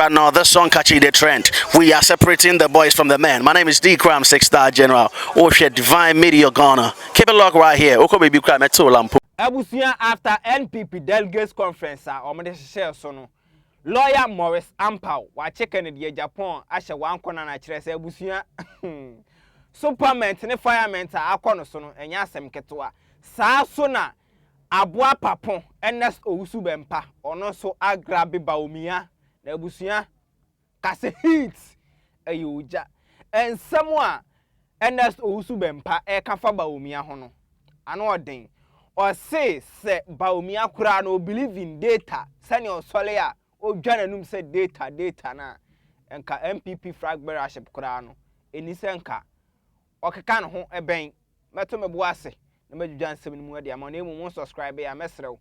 right now, this song catching the trend. We are separating the boys from the men. My name is D Cram, 6-star general. Oshe Divine Media Ghana. Keep it locked right here. Oko baby cram at Lampo. Abusia after NPP Delegates conference, Omade share sono. Lawyer Maurice Ampaw, wa checking the Agyapong, Asha one corner na chire say Abusia. Superman ne firemen ta akono sono enya asem ketewa. Saa so na aboa papon Ernest Owusu Bempah ono so agrabe Bawumia na Abusia kase hit ayoja ensem a Ernest Owusu Bempah e kafa Bawumia ho no ano odin or say Bawumia kura no believe in data senior sole a o dwananum say data na enka MPP flag bearership kura no eni senka okeka no ho eben meto mebo ase na madwujan sem ni mu de ama na emu subscribe ya mesrew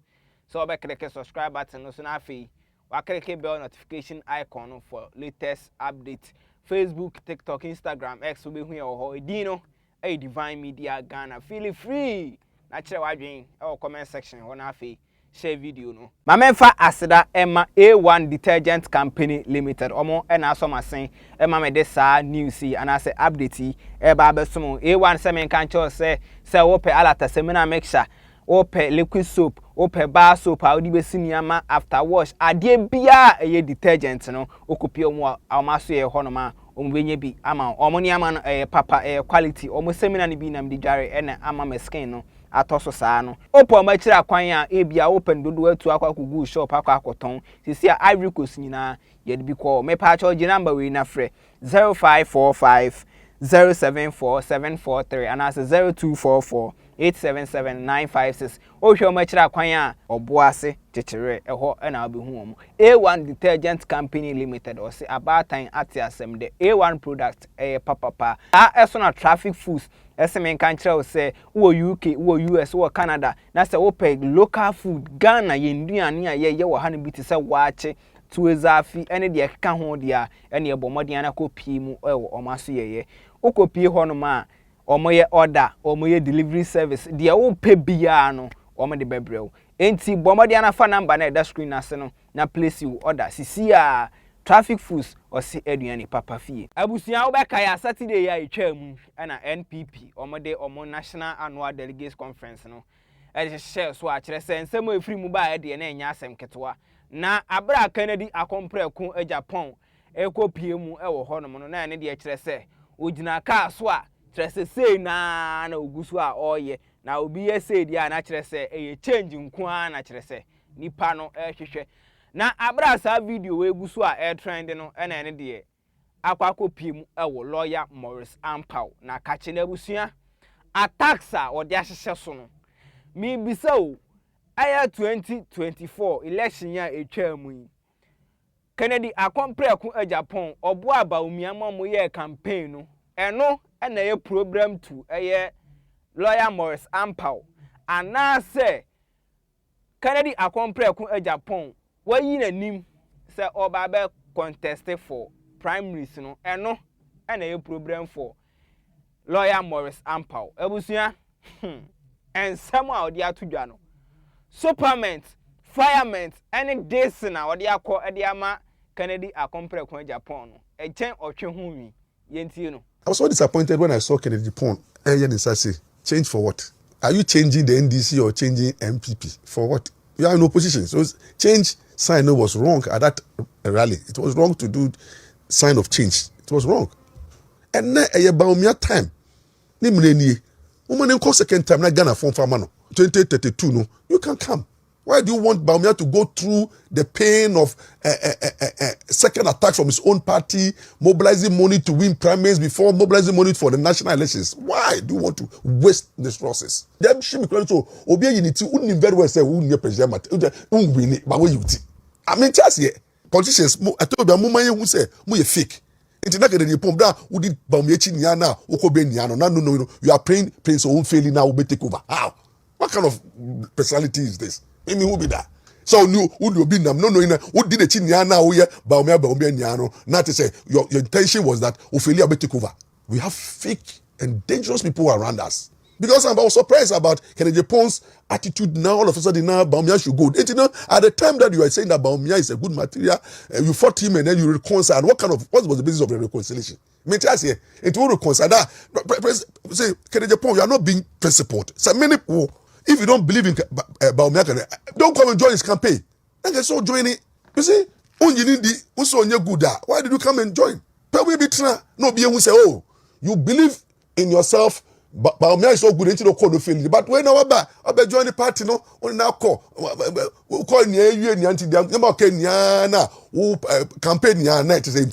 so obekeke subscribe button no so na afi wa click bell notification icon for latest update Facebook, TikTok, Instagram, X we hu ho edino DEVINE Media Ghana. Feel free na kire wadwen e comment section ho na afi share video no mamemfa aseda ema A1 Detergent Company Limited omo e na aso masen e ma me de sa news and as update e ba besom A1 se men kan cho se wo pe alata semina mixture wo pe liquid soap wo pe bar soap a odi besi niama after wash ade bia e detergent no okopie omo amaso ye ho no ma omo benye bi ama omo niama no papa quality omo semina ni bi na mdi dware e na ama me skin no atoso saa no opo ma kira kwan a ebia open dodo atu akwa kugu shop akwa akoton sisi a Ivory Coast nyina ye de bi call me pa charge number we na frɛ 0545 074743 and as 0244 877-956 ohwe ma kira kwan a oboase chechere eho na obehu omo A1 Detergent Company Limited or say abatan ati asem de A1 product papa eso na traffic foods esemen kan kira o say wo UK wo US wo Canada na say wo pay local food Ghana ye nduane a ye wo ha no bi te say waache tuezafi ene de keka ho de a ene ebomodian na kopie mu ewo omaso ye okopie ho no ma omoye order omoye delivery service dia wo pe bia no omo de bebrew enti bomodian na fa number na da screen ase no na place you order sisi a traffic foods or si aduane papa fie abusia wo be kaya Saturday ya etwa mu na NPP omo national annual delegates conference no e share so a kire se nsem efiri mu ba e de na enya asem ketewa na abra Kennedy akompreku Agyapong ekopie mu e wo ho no na ne de kire se ogina ka so a kire se sei na ogusu a oye na obi ye sei dia na kire se e change nko a na kire se nipa no hwehwe na abra sa video we gusu a trend no na ne de akwa kopie mu e wo lawyer Maurice Ampaw na kache na abusua Attacks a ode ahyehye so no mi bisa o aya 2024 election ya etwa mu yi Kennedy akompreku Agyapong obo Bawumia mo ye campaign no eno na ye program to lawyer Maurice Ampaw ana se Kennedy akompreku Agyapong wayi nanim se oba be contest for primaries no eno na ye program for lawyer Maurice Ampaw abusua ensem a odi atudwa no supermen firemen any days na odi akọ edi ama Kennedy akompreku Agyapong no echen otwe hu mi yentie no. I was so disappointed when I saw Kennedy Pond. Change for what? Are you changing the NDC or changing MPP? For what? You are in opposition. So change sign was wrong at that rally. It was wrong to do sign of change. It was wrong. And now a Bawumia time. Ni mneni. Woman in second time na Ghana form famano. 2032 no. You can come. Why do you want Bawumia to go through the pain of second attacks from his own party, mobilizing money to win primaries before mobilizing money for the national elections? Why do you want to waste this process? Them she so obi unity wouldn't very well say who near president win it, but you I mean just here politicians I told them who say mu fake. It's not the pump down who did Bawumia chinyana okobe nyano. No. You are praying so won't fail now will be take over. How? What kind of personality is this? Emi who be that? So who be nam no who did the chinyana who Bawumia nyano. Not to say your intention was that Ophelia be take over. We have fake and dangerous people around us. Because I was surprised about Agyapong's attitude now. All of a sudden now Bawumia should go. And, you know, at the time that you were saying that Bawumia is a good material, you fought him and then you reconciled. What was the basis of the reconciliation? I mean, just here, it will reconcile that. Say, Agyapong, you are not being principled. So many people, if you don't believe in Bawumia, don't come and join his campaign. And get so join it. You see, why did you come and join? No, be able to say, oh, you believe in yourself. Bawumia is so good into the code of feeling. But when I join the party, no, on now call near you and anti Kenya, campaign ya night is a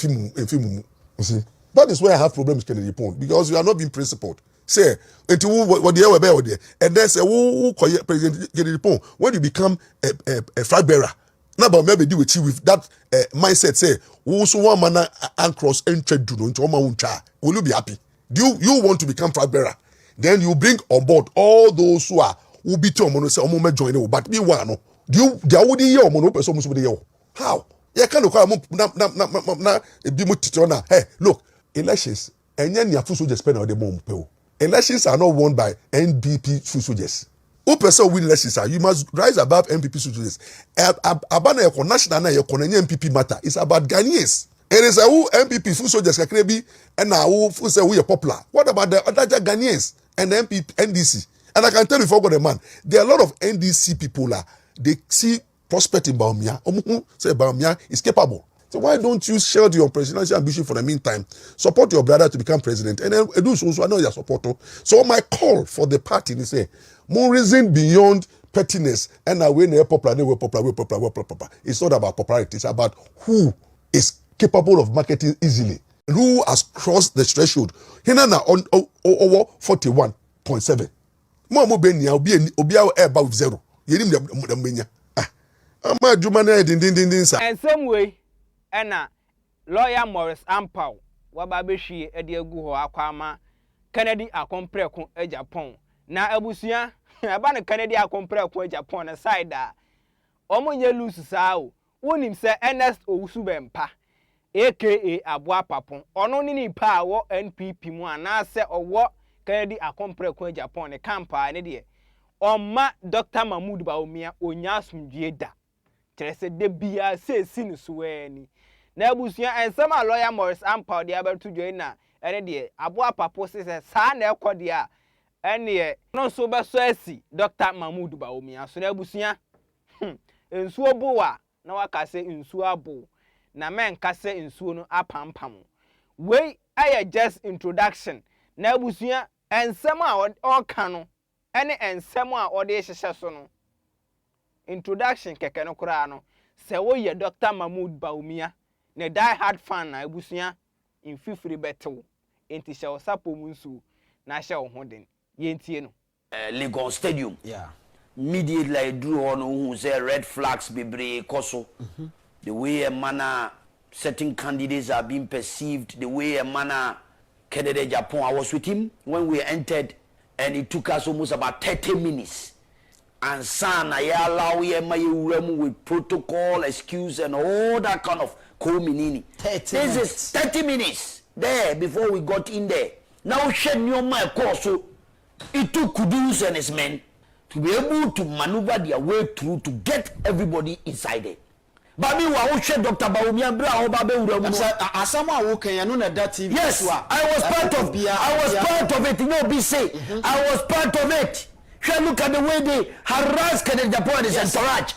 film. You see, that is where I have problems with Agyapong, because you are not being principled. Say, into what the other there, and then say, who President Agyapong, when you become a flag bearer, now Bawumia be deal with you with that mindset. Say, who so one man and cross entry do into Omauncha, will you be happy? Do you want to become flag bearer? Then you bring on board all those who be to omo say omo me join you, but me one no. Do you there would hear omo no person must be there? How? You can't call na be mutito na. Hey, look, elections enye ni afu soldiers spend on the mom pe. Elections are not won by NPP soldiers. Who person win elections are you must rise above NPP soldiers. Abana e national na e NPP matter. It's about Ghanaians. It is a who NPP full soldiers kakrebi and now who say we are popular. What about the other Ghanaians and the NDC? And I can tell you for God, man, there are a lot of NDC people they see prospect in Bawumia. Say Bawumia is capable. So why don't you share your presidential ambition for the meantime? Support your brother to become president, and then do so. I know your support. So my call for the party is say more reason beyond pettiness and when they're popular. It's not about popularity. It's about who is capable of marketing easily. Who has crossed the threshold? Hina na on over 41.7. Mo benya obi above zero. Yenim dem benya. Ama adwuma na din sa. And same way, na lawyer Maurice Ampaw waba behwie e de agu ho akwama Kennedy akompreko Agyapong. Na abusua aba na Kennedy akompreko Agyapong na side a omonye lose saa o. Wonim se Ernest Owusu Bempah aka Abua Papon ono ni nipa wo NPP mu anase owo Kennedy akompreko Agyapong ne campa ne de omma Dr. Mahmoud Bawumia onya asumdue da kyerese de bia se ni suweni na abusua ensema lawyer Maurice Ampaw de abertu join na ene de Abua Papo se sa na ekode a ene no so be so asi Dr. Mahmoud Bawumia so na abusua ensuo bowa na wakase ensuo abo na men kase ensuo no apampam we aye just introduction na abusua ensem a oka no ene ensem a ode hyehye so no introduction keke no kura no se wo ye Dr. Mahmoud Bawumia ne die hard fan na abusua in fifiri betew enti hye wo sapo mu nsu na hye wo hoden ye ntie no Lagos Stadium yeah immediately drew on who say red flags bebre koso the way a manner certain candidates are being perceived, the way a manner Kennedy Agyapong. I was with him when we entered and it took us almost about 30 minutes. And son, I allow him with protocol, excuse, and all that kind of co-meaning. This is 30 minutes there before we got in there. Now, shed your my course. So it took Kudus and his men to be able to maneuver their way through to get everybody inside there. Babi wa wo hwe Dr. Bawumia bra ho ba be wura mu asama wo kan ya no na that TV. Yes, I was part of it. No be say I was part of it. Look at the way they harass Kennedy Agyapong and his entourage.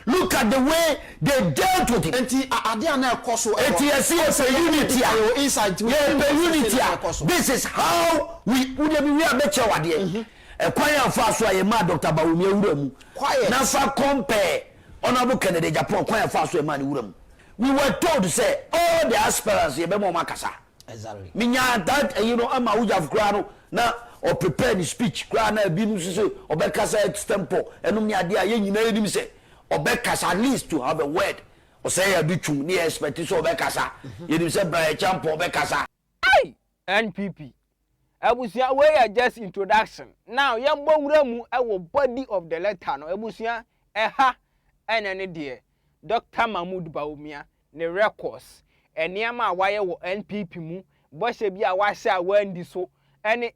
Look at the way they dealt with it. Enti ade na ekoso unity inside unity. This is how we are better wade. E kwanya fa so ayema Dr. Bawumia wura mu. Na fa compare Honorable Kennedy Agyapong kwanya fa so ayema ni wura mu. We were told to say all the aspirants ye be mo makasa. Exactly. Minya that ama ujaf kra no na or prepare the speech kra na bi nu so obekasa extempo enum ni ade a ye nyina enim say obekasa at least to have a word or say ya bitwum ni expect so obekasa yenim say bra champo obekasa. Ai NPP abusia we are just introduction now yam gbowura mu e wo body of the letter no abusia ha enene de Dr. Mahmoud Bawumia ne records eniama waye wo NPP mu bo hye bia wa hye a wandi so ene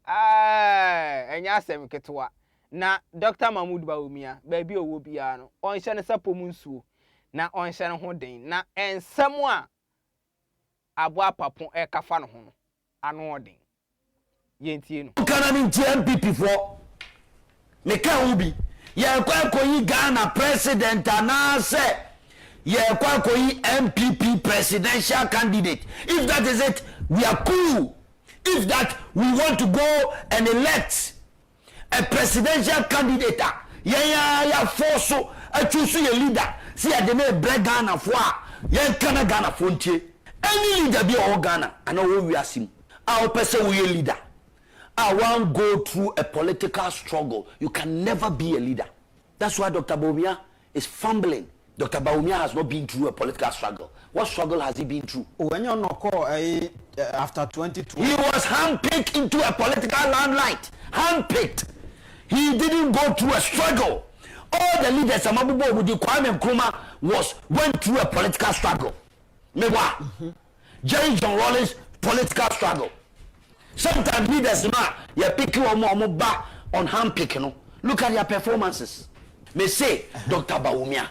Enya asem ketwa. Na Dr. Mahmoud Bawumia, baby owo bia no. Onhye ne sapo mu nsuo. Na onhye ne ho den. Na ensem a abo apapon e kafa no ho no. Ano odin. Yentie no. Kana ni MPP for. Me ka ubi. Ye kwa koyi Ghana president anase. Ye kwa koyi MPP presidential candidate. If that is it, we are cool. If that we want to go and elect a presidential candidate, ya force a choose a leader. See, I didn't break Ghana for ya kana Ghana frontier. Any leader be all Ghana, I know we are sim. Our person we a leader. I won't go through a political struggle. You can never be a leader. That's why Dr. Bawumia is fumbling. Dr. Bawumia has not been through a political struggle. What struggle has he been through? When you're not called after 2020, he was handpicked into a political limelight. Handpicked. He didn't go through a struggle. All the leaders, Amabubo with the Kwame Nkrumah went through a political struggle. Mewa, Jerry John Rawlings political struggle. Sometimes leaders you pick you on handpick, you know. Look at their performances. Me say Dr. Bawumia,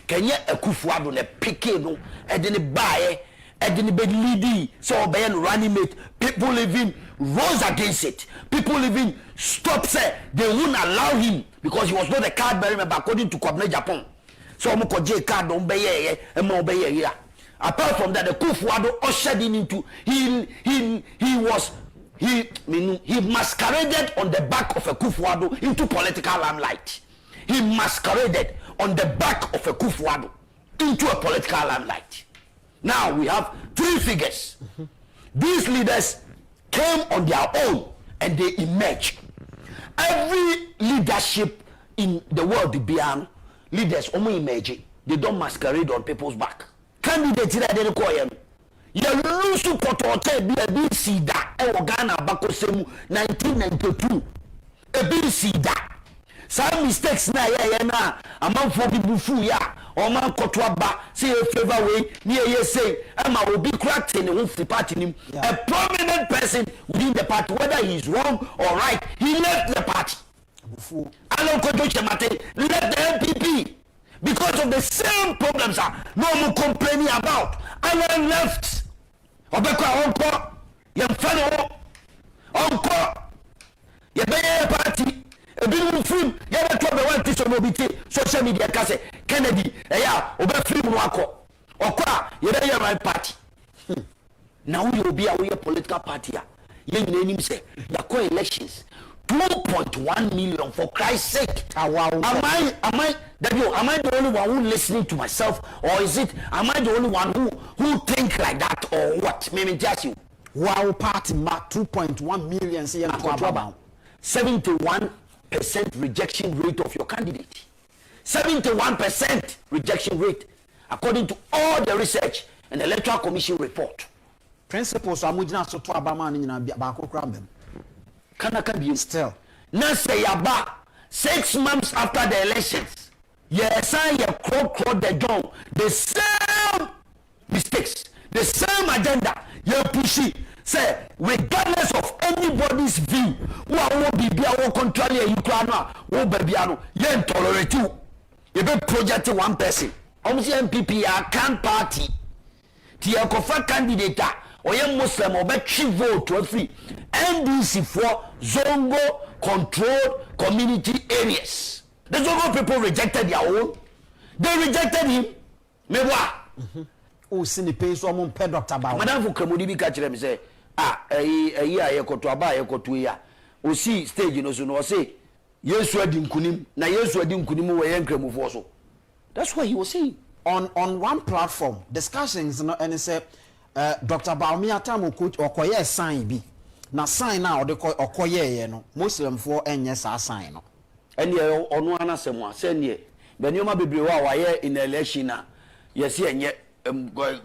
can you Akufo-Addo ne pick no e de ne bae e de ne be leading so obey and running mate, people living rose against it. People living stop say they wouldn't allow him because he was not a card bearer member according to Agyapong. So mo ko J card don be ye e mo be ye here. Apart from that, the Akufo-Addo ushered him into he masqueraded on the back of a Akufo-Addo into political limelight. He masqueraded on the back of a Akufo-Addo into a political limelight. Now we have three figures. These leaders came on their own and they emerged. Every leadership in the world, the Bian leaders only emerge. They don't masquerade on people's back. Candidates that they call him. You lose support or BC that Ghana Bakosemu 1992. A BC that. Some mistakes na na among for people fu ya or man kotwa ba say a favor way near ye say Emma will be cracked in the party nim. A prominent person within the party, whether he is wrong or right, he left the party. Alon Kojo Chamate left the MPP because of the same problems no more complaining about. Alon left. Obekwa onko yam fano onko ye be party. A bit film, you have to be one piece of mobility, social media, Casse, Kennedy, over film wako, or qua, you know, my party. Now you'll be a political party. You name him say, the elections 2.1 million for Christ's sake. Am I the only one who listening to myself, or is it, am I the only one who think like that, or what? Maybe just you. Wow, party, 2.1 million, say, 71% rejection rate of your candidate. 71% rejection rate, according to all the research and the Electoral Commission report. Principles are moving us to Abama in Bako Crambem. Kanaka be still. Now say yaba 6 months after the elections. Yes, I crowd the dawn. The same mistakes, the same agenda. You pushy. Say, regardless of anybody's view, who will be contrary to Ukraine, who be you tolerate you. You be projecting one person. Almost MPP can't party. Tia kofa candidate or young Muslim or bet vote to free. NDC for Zongo controlled community areas. The Zongo people rejected their own. They rejected him. Mewa. Oh, sini pay so mon pay Dr. Bawumia. Madam Fukramudi bi catch them say, yekoto aba yekoto ya. O see stage no so no say Yesu adi nkunim na Yesu adi nkunim wo yenkremufo so. That's what he was saying. On one platform, discussions no and say Dr. Bawumia time okoye sign bi. Na sign na okoye ye no. Muslim for enye sa sign no. Ene onu anasem a say ne be nioma bebre wa ye in election na yesi enye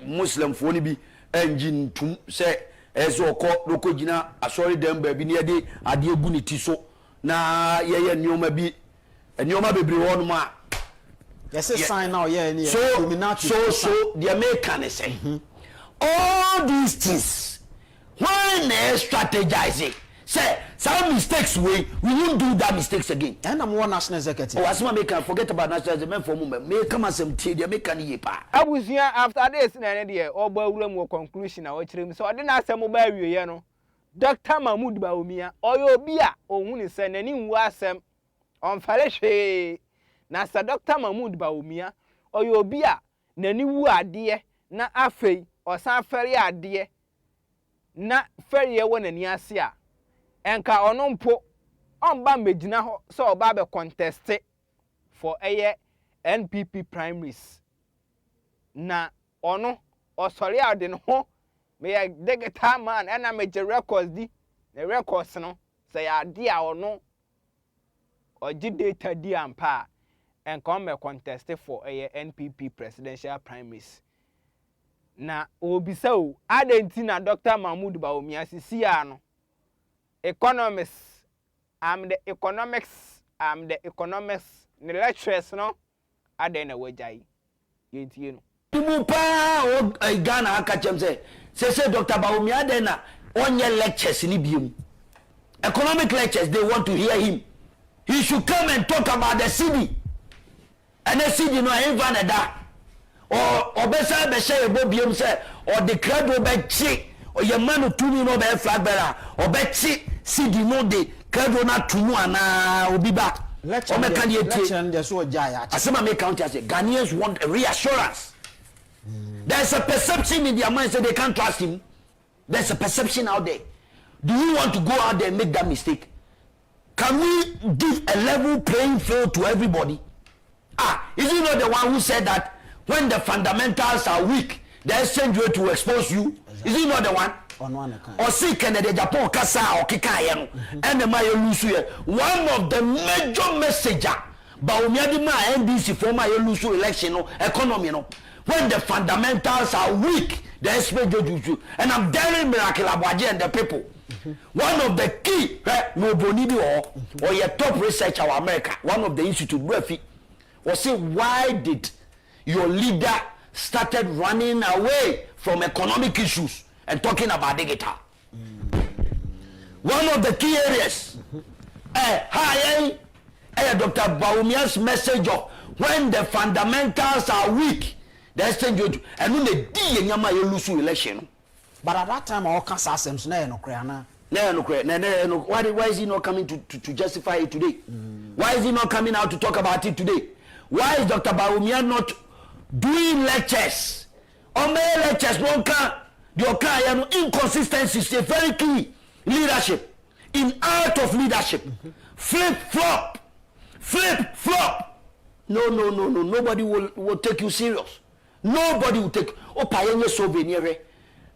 Muslim for ni bi engine tum say ezo okọ gina asori dem ba bi ne de ade egu ni ti so na ye nioma bi nioma bebre wo no ma yes sign now yeah so the American say all these things when they strategizing say some mistakes we won't do that mistakes again. And I'm one national executive. Oh, as my make forget about national executive for moment. Make come as some tea, they make an yepa. Abusia after this na idea or Bawumia conclusion na watching so I didn't ask them about you know. Dr. Mahmoud Bawumia or your beer or who send any wasem on Faleshe. Na sa Dr. Mahmoud Bawumia or your beer na ni wu adie na afei or san feri adie na feri won ani ase a enka onompo omba megina ho so oba be contest for NPP primaries na ono osori ade no ho me ya Delegates man and am je records di the records no say ya ade a ono oji data di Ampaw and come contest for NPP presidential primaries na obisa o adentina Dr. Mahmoud Bawumia sisi ano economists I'm the economics the lecturers no aden na wajai yenti no Mupa o Ghana aka chem say Dr. Bawumia aden na onye lectures ni biom economic lectures they want to hear him. He should come and talk about the city and the city no even that or obesa be share bobiom say or the crowd will be chi or your man to me no be flag bearer or be chi city no the crowd na tumu ana obi ba Lecture the so jaya asema make county say Ghanaians want a reassurance. There's a perception in their mind so they can't trust him. There's a perception out there. Do you want to go out there and make that mistake? Can we give a level playing field to everybody? Is he not the one who said that when the fundamentals are weak, the exchange rate will expose you? Exactly. Is he not the one? On one account. Or see can the Agyapong kasa or kikayem and the Mayo Lusu. One of the major messenger Bawumia di ma NDC for Mayo Lusu election no economy no. When the fundamentals are weak, the exchange rate will. And I'm telling Miracle Abwaji and the people. One of the key or your top researcher of America, one of the institute was say, why did your leader started running away from economic issues and talking about digital? One of the key areas, Dr. Bawumia's message of when the fundamentals are weak, the exchange rate, and when the DEVINE election. But at that time, all kinds of systems, no, why is he not coming to justify it today? Why is he not coming out to talk about it today? Why is Dr. Bawumia not doing lectures? On my lectures, the inconsistencies, a very key leadership, in art of leadership, flip flop. No, nobody will take you serious. Nobody will take.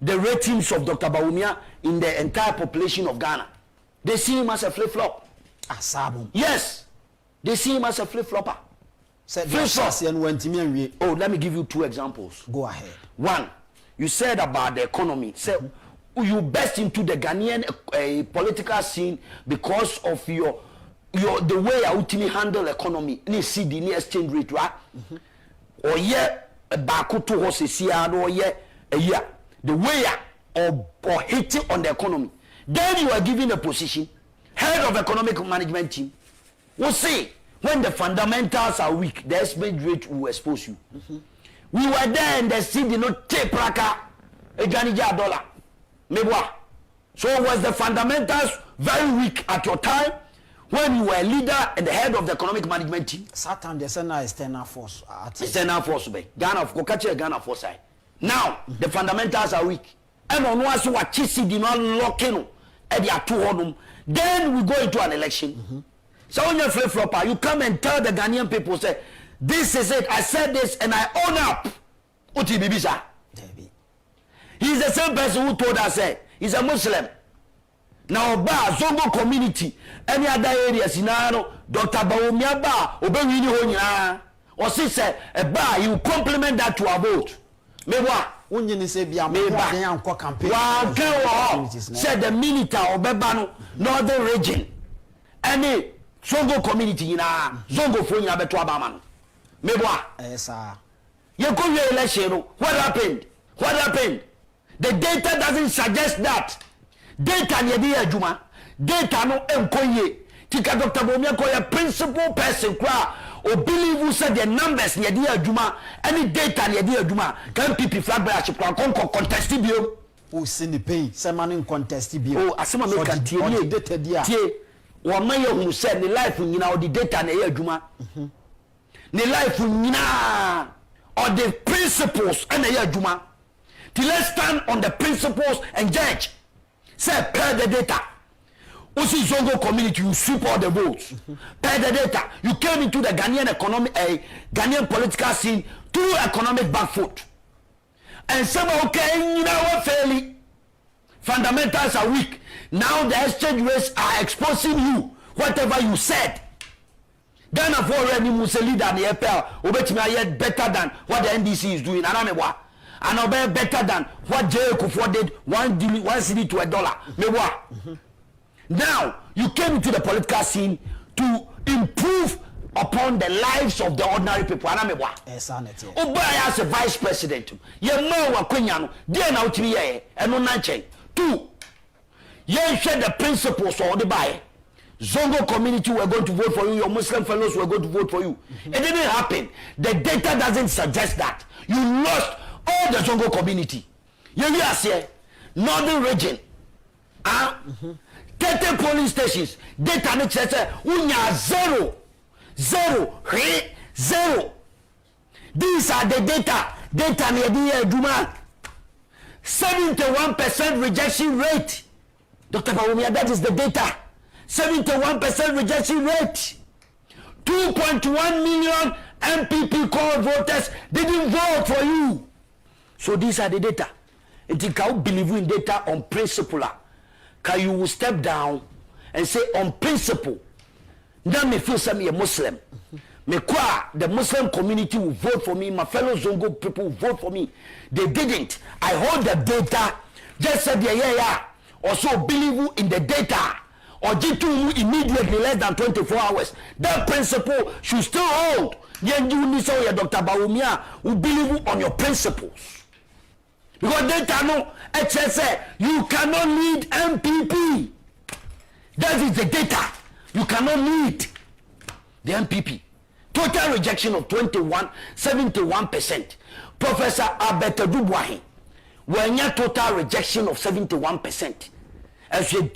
The ratings of Dr. Bawumia in the entire population of Ghana. They see him as a flip-flop. Yes. They see him as a flip-flopper. Oh, let me give you two examples. Go ahead. One, you said about the economy. You burst into the Ghanaian political scene because of the way you ultimately handle economy. Ni CD, ni exchange rate, right? Or back to horses or the way or hitting on the economy. Then you are given a position, head of economic management team. We'll see when the fundamentals are weak, the exchange rate will expose you. We were there and the city did not take praka a Janija dollar. So was the fundamentals very weak at your time when you were a leader and the head of the economic management team? Satan, there's an external force. External force, Ghana force. Now, the fundamentals are weak. And on what Chisi did not lock in at the two. Then we go into an election. So when you're flip-flopper, you come and tell the Ghanaian people, say, this is it, I said this and I own up. Utibibisa. He's the same person who told us, he's a Muslim. Now, Zongo community, any other areas in Dr. Bawumia Obewini Honya, or say, you complement that to a vote. Said the military or Bebano, northern region, any Zongo community in Zongo Fonya Betuabaman. You go your election. What happened? The data doesn't suggest that data ne dey adwuma data no enkoye tika Dr. Bawumia ko ya principal person kwa o believe said the numbers ne dey adwuma any data ne dey adwuma kan PP flag bearer chip kwa contest bio o sini pay se man contest bio o asema me kan tie wo man ye hu se ne life nyina o the data ne adwuma ne life nyina or the principles and the adwuma till let's stand on the principles and judge say per the data Usi Zongo community, you sweep all the votes. Per the data, you came into the Ghanaian economic, Ghanaian political scene through economic back foot. And some okay, you know, fairly fundamentals are weak. Now the exchange rates are exposing you. Whatever you said, Ghana for already Musa leader and the FPL, Obetime yet better than what the NDC is doing. And obey better than what J. Kufuor did, one city to $1. Now, you came into the political scene to improve upon the lives of the ordinary people. Obaya as a vice president. Ye ma wa kwenya no, dey na utimi ye, eno na nchen. 2. Ye share the principles of the buy. Zongo community were going to vote for you, your Muslim fellows were going to vote for you. It didn't happen. The data doesn't suggest that. You lost all the Zongo community. You say northern region. 30 police stations, data makes unya 0. These are the data near the Juma. 71% rejection rate. Dr. Bawumia, that is the data. 71% rejection rate. 2.1 million MPP core voters didn't vote for you. So these are the data. And you can believe in data on principle. Can you step down and say on principle, now me feel some a Muslim. Me kwa the Muslim community will vote for me, my fellow Zongo people will vote for me. They didn't. I hold the data, just said yeah. Also believe in the data. Or G2 immediately less than 24 hours. That principle should still hold. Then you need to Dr. Bawumia who believe on your principles. Because data no HSA, you cannot lead MPP. That is the data. You cannot lead the MPP. Total rejection of 71%. Professor Albert Dubois, when you total rejection of 71%. As you in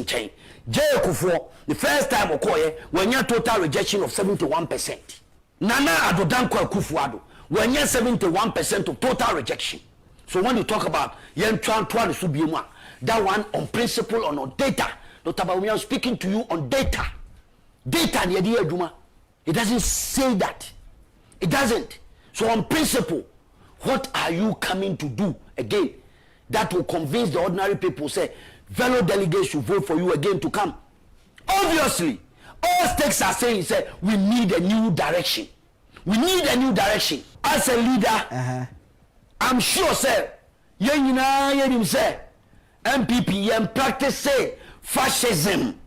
chain, J. Kufuor, the first time Okoye, when you total rejection of 71%. Nana Adodankwa Kufuor, when you 71% of total rejection. So when you talk about that one on principle or on data, Dr. Bawumia is speaking to you on data. Data, it doesn't say that. It doesn't. So on principle, what are you coming to do again that will convince the ordinary people, say, fellow delegates should vote for you again to come? Obviously, all stakes are saying, say, we need a new direction. We need a new direction. As a leader, I'm sure, sir, you say, MPP, you practice, say, fascism.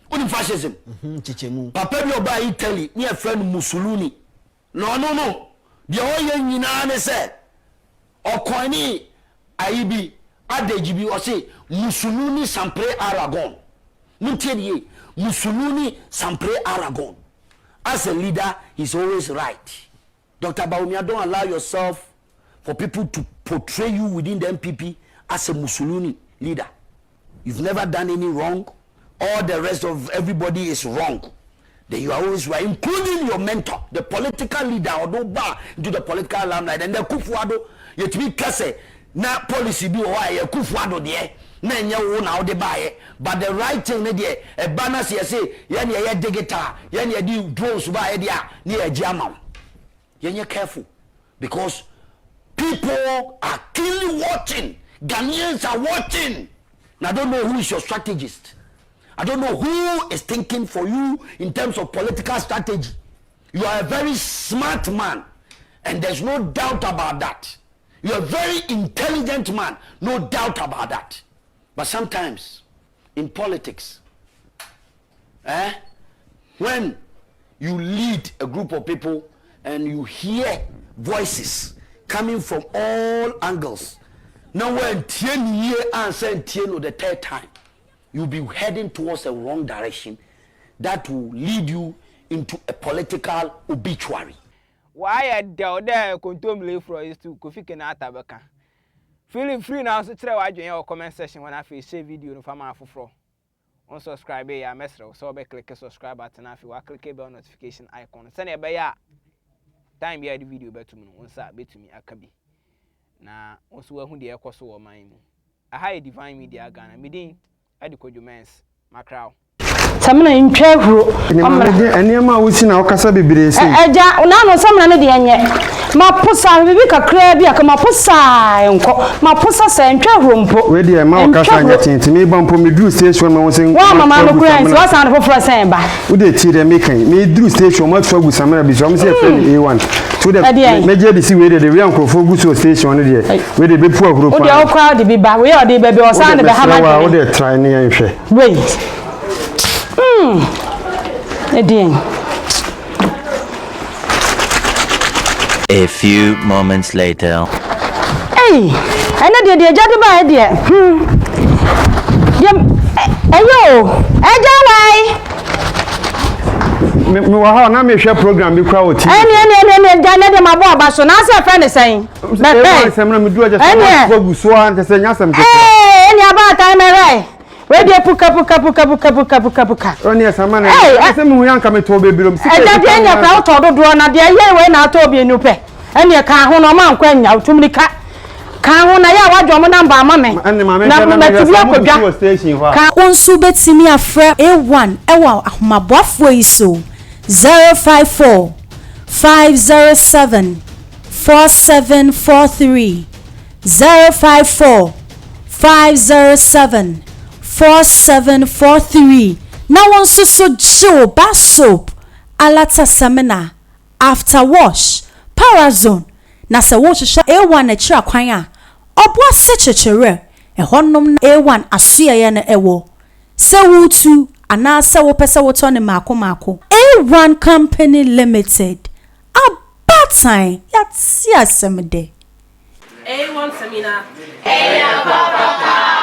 What is fascism? Papa, you buy Italy, near friend Mussolini. No. The whole you say, or Kwani, Aibi, Adejibi, or say, Mussolini Sampre Aragon. Muntier, Mussolini Sampre Aragon. As a leader, he's always right. Dr. Bawumia, don't allow yourself for people to portray you within the MPP as a Mussolini leader. You've never done any wrong. All the rest of everybody is wrong. Then you are always right, including your mentor, the political leader, or no bar into the political limelight. And the Kufuor, yet we kase na policy be why Kufuor there. Na nya wo na ode bae, but the right thing there, a banner say, yan ye digita, yan ye di drones bae dia, ni Agyapong. Yan careful, because people are keenly watching. Ghanaians are watching. Now, I don't know who is your strategist. I don't know who is thinking for you in terms of political strategy. You are a very smart man, and there's no doubt about that. You are a very intelligent man, no doubt about that. But sometimes, in politics, when you lead a group of people and you hear voices coming from all angles, Now when tien ye answer tien the third time, you'll be heading towards a wrong direction that will lead you into a political obituary. Why I doubt there contumely for is to Kofi Kenata Baka. Feeling free now to try watching your comment section when I feel share video no fama for. Unsubscribe ya message so be click subscribe button if you click bell notification icon. Send a beya time be the video better me onsa bet me akabi. Na onso wa hu de ekoso wo man mu. Aha Divine Media Ghana midin adikojo mens macrow. Samna ntwa huro enema wusi na okasa bebere se eja na no samna ne de enye maposa bibi kakra bi aka maposa enko maposa se ntwa huro mpo we de ma okasa anya tintimi ba mpo me duru station ma wonse wa mama no kura nsi wasa na foforo sen ba wo de ti de mekan me duru station ma twa gu samra bi so am se friend A1 so de meje de si we de we ankrofo gu so station ne de we de bepu ahuro pa wo de o crowd bi ba we o de bebe o san de be ha ma wo de try ne yan hwe wait A few moments later. Hey, I know the jadi ba dia. Ayo, why? Me wa ha na me hwe program bi kwa oti. Eni jana de mabo abaso na se friend say. Be se me na me du aja so gu so an se nya sam ke. Eni aba time right. We dey puka. Oni esama na ese me hu yanka me to bebirom sike. E dey enya kwa to dodo na de ye we na to bi enu pe. Eni ka ho no ma nkwa nya utumrika. Ka ho na ya wadwo mo number ama me. Na me tibi akodwa. Ka onsu betimi afre A1 ewa ahomabofo iso 054 507 4743 054 507 4743 na won so Joe bar soap alata semina after wash parazone na se wo hwehwe A1 na kira kwan a obo ase chechere ehonnom A1 asoye na ewo se wutu ana se wo pese wo to ne mako A1 Company Limited abatan yatsi asemde A1 seminar. Papa.